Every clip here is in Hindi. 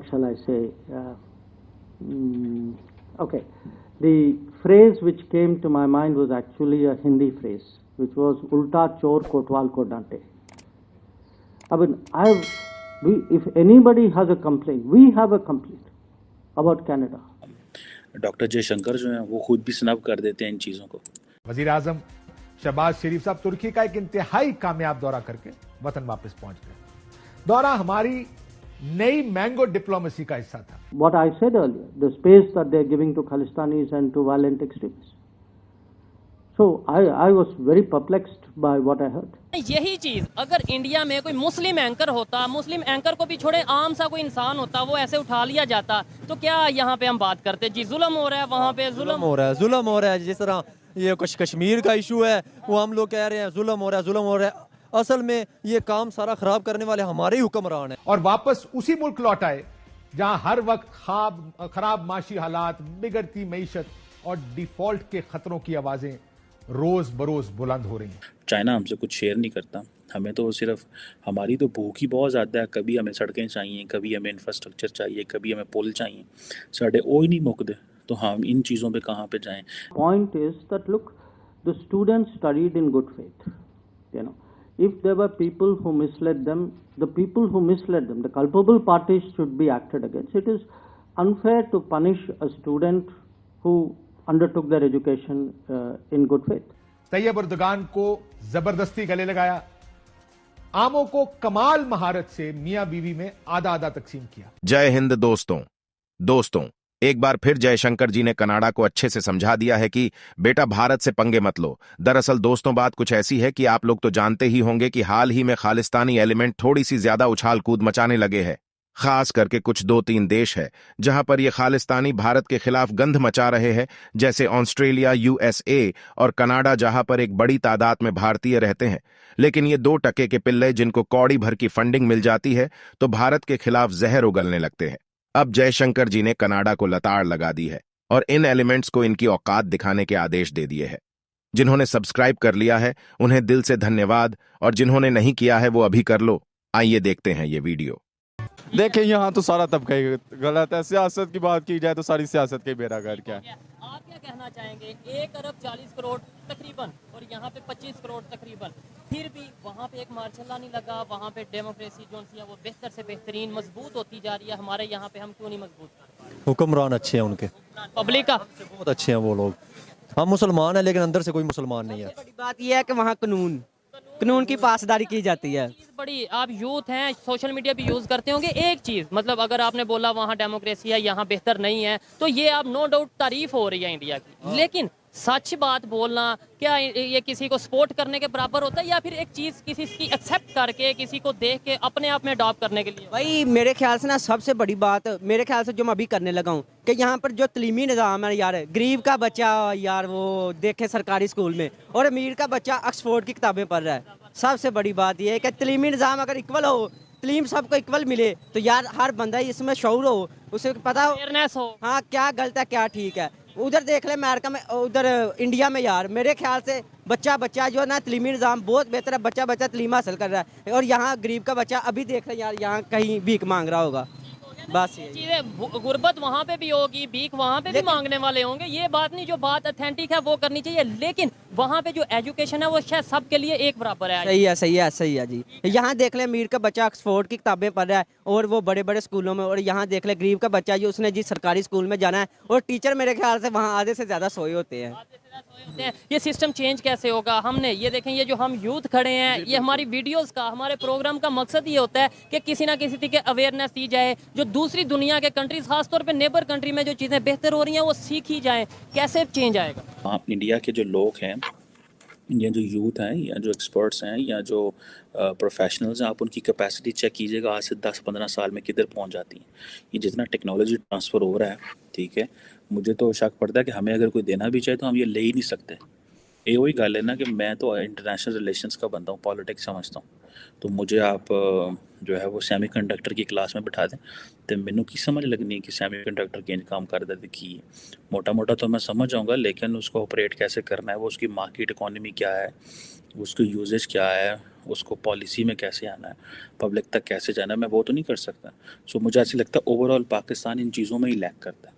what shall I say? Okay, the phrase which came to my mind was actually a Hindi phrase, which was "Ulta chor kotwal ko dante." I mean, if anybody has a complaint, we have a complaint about Canada. Doctor Jaishankar जो हैं वो खुद भी स्नब कर देते हैं इन चीज़ों को। वजीर आजम शहबाज शरीफ साहब तुर्की का एक इंतहाई कामयाब दौरा करके वतन वापस पहुंच गए। दौरा हमारी नई मैंगो डिप्लोमेसी का हिस्सा था। What I said earlier, the space that they are giving to Khalistanis and to violent extremists. So I was very perplexed by what I heard. यही चीज अगर इंडिया में कोई मुस्लिम एंकर होता, मुस्लिम एंकर को भी छोड़े आम सा कोई इंसान होता, वो ऐसे उठा लिया जाता, तो क्या यहाँ पे हम बात करते जी जुल्म हो रहा है, वहाँ पे जुल्म हो रहा है। जिस तरह ये कश्मीर का इशू है, वो हम लोग कह रहे हैं जुल्म हो रहा है। असल में ये काम सारा खराब करने वाले हमारे ही हुक्मरान हैं। और वापस उसी मुल्क लौट आए जहां हर वक्त खराब माशी हालात, बिगड़ती मईशत और डिफॉल्ट के खतरों की आवाजें रोज बरोज बुलंद हो रही हैं। चाइना हमसे कुछ शेयर नहीं करता, हमें तो सिर्फ हमारी तो भूख ही बहुत ज़्यादा है। कभी हमें सड़कें चाहिए, कभी हमें इंफ्रास्ट्रक्चर चाहिए, कभी हमें पुल चाहिए, साढ़े ओ ही नहीं मुकदे, तो हम इन चीज़ों पे कहाँ पे जाएं। Point is that look, the students studied in good faith. You know, if there were people who misled them, the culpable parties should be acted against. It is unfair to punish a student who undertook their education in good faith. Tayyab उर्दगान को जबरदस्ती गले लगाया, आमों को कमाल महारत से मियां बीवी में आधा आधा तकसीम किया। जय हिंद दोस्तों, एक बार फिर जयशंकर जी ने कनाडा को अच्छे से समझा दिया है कि बेटा भारत से पंगे मत लो। दरअसल दोस्तों बात कुछ ऐसी है कि आप लोग तो जानते ही होंगे कि हाल ही में खालिस्तानी एलिमेंट थोड़ी सी ज्यादा उछाल कूद मचाने लगे हैं। खास करके कुछ 2-3 देश है जहां पर ये खालिस्तानी भारत के खिलाफ गंध मचा रहे हैं, जैसे ऑस्ट्रेलिया, यूएसए और कनाडा, जहां पर एक बड़ी तादाद में भारतीय रहते हैं। लेकिन ये 2 टके के पिल्ले जिनको कौड़ी भर की फंडिंग मिल जाती है तो भारत के खिलाफ जहर उगलने लगते हैं। अब जयशंकर जी ने कनाडा को लताड़ लगा दी है और इन एलिमेंट्स को इनकी औकात दिखाने के आदेश दे दिए हैं। जिन्होंने सब्सक्राइब कर लिया है उन्हें दिल से धन्यवाद, और जिन्होंने नहीं किया है वो अभी कर लो। आइए देखते हैं ये वीडियो। देखें यहाँ तो सारा तबका ही गलत है। सियासत की बात की जाए तो सारी सियासत के बेड़ा गर्क क्या है। आप क्या कहना चाहेंगे? 1 अरब 40 करोड़ तकरीबन और यहाँ पे 25 करोड़ तकरीबन, फिर भी वहाँ पे एक मार्शल्ला नहीं लगा। वहाँ पे डेमोक्रेसी जो है वो बेहतर से बेहतरीन मजबूत होती जा रही है। हमारे यहाँ पे हम क्यों नहीं मजबूत कर रहे? हुक्मरान अच्छे हैं उनके, पब्लिक का बहुत अच्छे हैं वो लोग। हम मुसलमान हैं लेकिन अंदर से कोई मुसलमान नहीं है। बड़ी बात यह है कि वहाँ कानून की पासदारी की जाती है। बड़ी आप यूथ हैं, सोशल मीडिया भी यूज करते होंगे। एक चीज मतलब अगर आपने बोला वहाँ डेमोक्रेसी है, यहाँ बेहतर नहीं है, तो ये आप नो डाउट तारीफ हो रही है इंडिया की। लेकिन सच बात बोलना क्या ये किसी को सपोर्ट करने के बराबर होता है, या फिर एक चीज किसी की एक्सेप्ट करके किसी को देख के अपने आप में अडॉप्ट करने के लिए? भाई मेरे ख्याल से ना सबसे बड़ी बात मेरे ख्याल से जो मैं अभी करने लगा हूँ कि यहाँ पर जो तलीमी निज़ाम है यार, गरीब का बच्चा यार वो देखे सरकारी स्कूल में और अमीर का बच्चा ऑक्सफोर्ड की किताबें पढ़ रहा है। सबसे बड़ी बात यह है कि तलीमी निज़ाम अगर इक्वल हो, तलीम सबको इक्वल मिले, तो यार हर बंदा इसमें शऊर हो, उसे पता हो, अवेयरनेस हो, हाँ क्या गलत है क्या ठीक है। उधर देख ले अमेरिका में, उधर इंडिया में यार मेरे ख्याल से बच्चा जो है ना, तलीमी निज़ाम बहुत बेहतर है। बच्चा तलीम हासिल कर रहा है, और यहाँ गरीब का बच्चा अभी देख रहे यार यहाँ कहीं भीख मांग रहा होगा। बस ये चीजें, गुर्बत वहाँ पे भी होगी, भीख वहाँ पे भी मांगने वाले होंगे। ये बात नहीं, जो बात ऑथेंटिक है वो करनी चाहिए। लेकिन वहाँ पे जो एजुकेशन है वो शायद सबके लिए एक बराबर है। सही है जी। यहाँ देख ले अमीर का बच्चा ऑक्सफोर्ड की किताबें पढ़ रहा है और वो बड़े बड़े स्कूलों में, और यहाँ देख ले गरीब का बच्चा जो उसने जी सरकारी स्कूल में जाना है, और टीचर मेरे ख्याल से वहाँ आधे से ज्यादा सोए होते हैं। ये सिस्टम चेंज कैसे होगा? हमने ये देखें, ये जो हम यूथ खड़े हैं, ये हमारी वीडियोस का, हमारे प्रोग्राम का मकसद ये होता है कि किसी ना किसी तरीके अवेयरनेस दी जाए, जो दूसरी दुनिया के कंट्रीज, खासतौर पे नेबर कंट्री में जो चीज़ें बेहतर हो रही हैं वो सीखी जाए। कैसे चेंज आएगा? आप इंडिया के जो लोग हैं, या जो यूथ हैं, या जो एक्सपर्ट्स हैं, या जो प्रोफेशनल्स हैं, आप उनकी कैपेसिटी चेक कीजिएगा आज से 10-15 साल में किधर पहुंच जाती हैं। ये जितना टेक्नोलॉजी ट्रांसफ़र हो रहा है, ठीक है, मुझे तो शक पड़ता है कि हमें अगर कोई देना भी चाहे तो हम ये ले ही नहीं सकते। ये वही गल है ना कि मैं तो इंटरनेशनल रिलेशंस का बंदा हूँ, पॉलिटिक्स समझता हूँ। तो मुझे आप जो है वो सैमीकंडक्टर की क्लास में बिठा दें तो मैनू की समझ लगनी है कि सैमीकंडक्टर किंज काम करदा ते की है। मोटा मोटा तो मैं समझ जाऊँगा, लेकिन उसको ऑपरेट कैसे करना है, वो उसकी मार्केट इकोनॉमी क्या है, उसकी यूजेज क्या है, उसको पॉलिसी में कैसे आना है, पब्लिक तक कैसे जाना है, मैं वो तो नहीं कर सकता। सो मुझे ऐसे लगता है ओवरऑल पाकिस्तान इन चीज़ों में ही लैक करता है।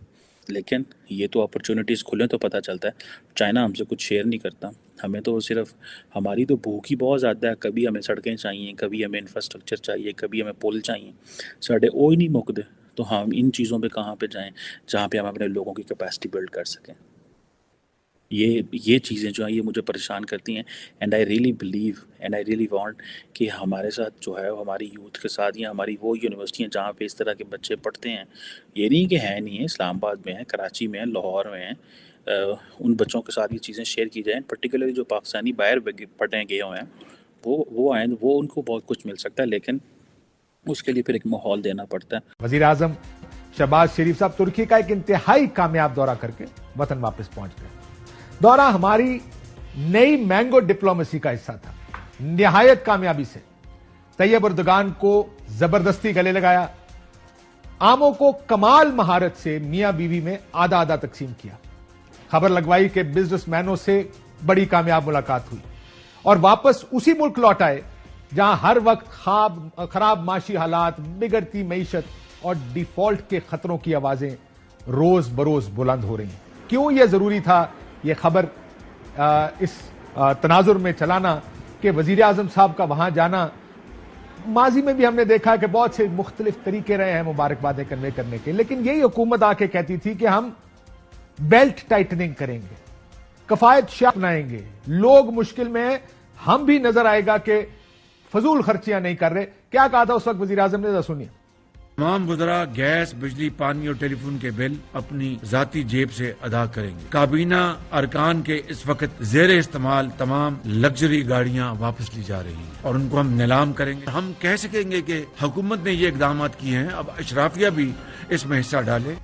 लेकिन ये तो अपॉर्चुनिटीज़ खुलें तो पता चलता है। चाइना हमसे कुछ शेयर नहीं करता, हमें तो सिर्फ हमारी तो भूख ही बहुत ज़्यादा है। कभी हमें सड़कें चाहिए, कभी हमें इंफ्रास्ट्रक्चर चाहिए, कभी हमें पुल चाहिए, साढ़े ओ ही नहीं मुकदे। तो हम इन चीज़ों पे कहाँ पे जाएं जहाँ पे हम अपने लोगों की कैपेसिटी बिल्ड कर सकें। ये चीज़ें जो हैं ये मुझे परेशान करती हैं। And I really believe and I really want कि हमारे साथ जो है हमारी यूथ के साथ या हमारी वो यूनिवर्सिटियाँ जहाँ पे इस तरह के बच्चे पढ़ते हैं, ये नहीं कि है नहीं है, इस्लामाबाद में है, कराची में है, लाहौर में है, उन बच्चों के साथ ये चीज़ें शेयर की जाएँ। पर्टिकुलरली जो पाकिस्तानी बाहर पढ़ने गए हुए हैं वो आए, वो उनको बहुत कुछ मिल सकता है, लेकिन उसके लिए फिर एक माहौल देना पड़ता है। वजीर आजम शहबाज शरीफ साहब तुर्की का एक इंतहाई कामयाब दौरा करके वतन वापस पहुंच गए। दौरा हमारी नई मैंगो डिप्लोमेसी का हिस्सा था। निहायत कामयाबी से तैयब एर्दोगान को जबरदस्ती गले लगाया, आमों को कमाल महारत से मियां बीवी में आधा आधा तकसीम किया, खबर लगवाई कि बिजनेसमैनों से बड़ी कामयाब मुलाकात हुई और वापस उसी मुल्क लौट आए जहां हर वक्त खराब माशी हालात, बिगड़ती मईशत और डिफॉल्ट के खतरों की आवाजें रोज बरोज बुलंद हो रही हैं। क्यों यह जरूरी था यह खबर इस तनाजुर में चलाना कि वजीर आजम साहब का वहां जाना, माजी में भी हमने देखा कि बहुत से मुख्तलिफ तरीके रहे हैं मुबारकबादें कन्वे करने के, लेकिन यही हुकूमत आके कहती थी कि हम बेल्ट टाइटनिंग करेंगे, कफायत शाह अपनाएंगे, लोग मुश्किल में हैं, हम भी नजर आएगा कि फजूल खर्चियां नहीं कर रहे। क्या कहा था उस वक्त वजीर आजम ने, सुनिए। तमाम गुजरा गैस, बिजली, पानी और टेलीफोन के बिल अपनी जाती जेब से अदा करेंगे। काबीना अरकान के इस वक्त जेर इस्तेमाल तमाम लग्जरी गाड़ियां वापस ली जा रही हैं और उनको हम नीलाम करेंगे। हम कह सकेंगे कि हुकूमत ने ये इकदाम किए हैं, अब अशराफिया भी इसमें हिस्सा डाले।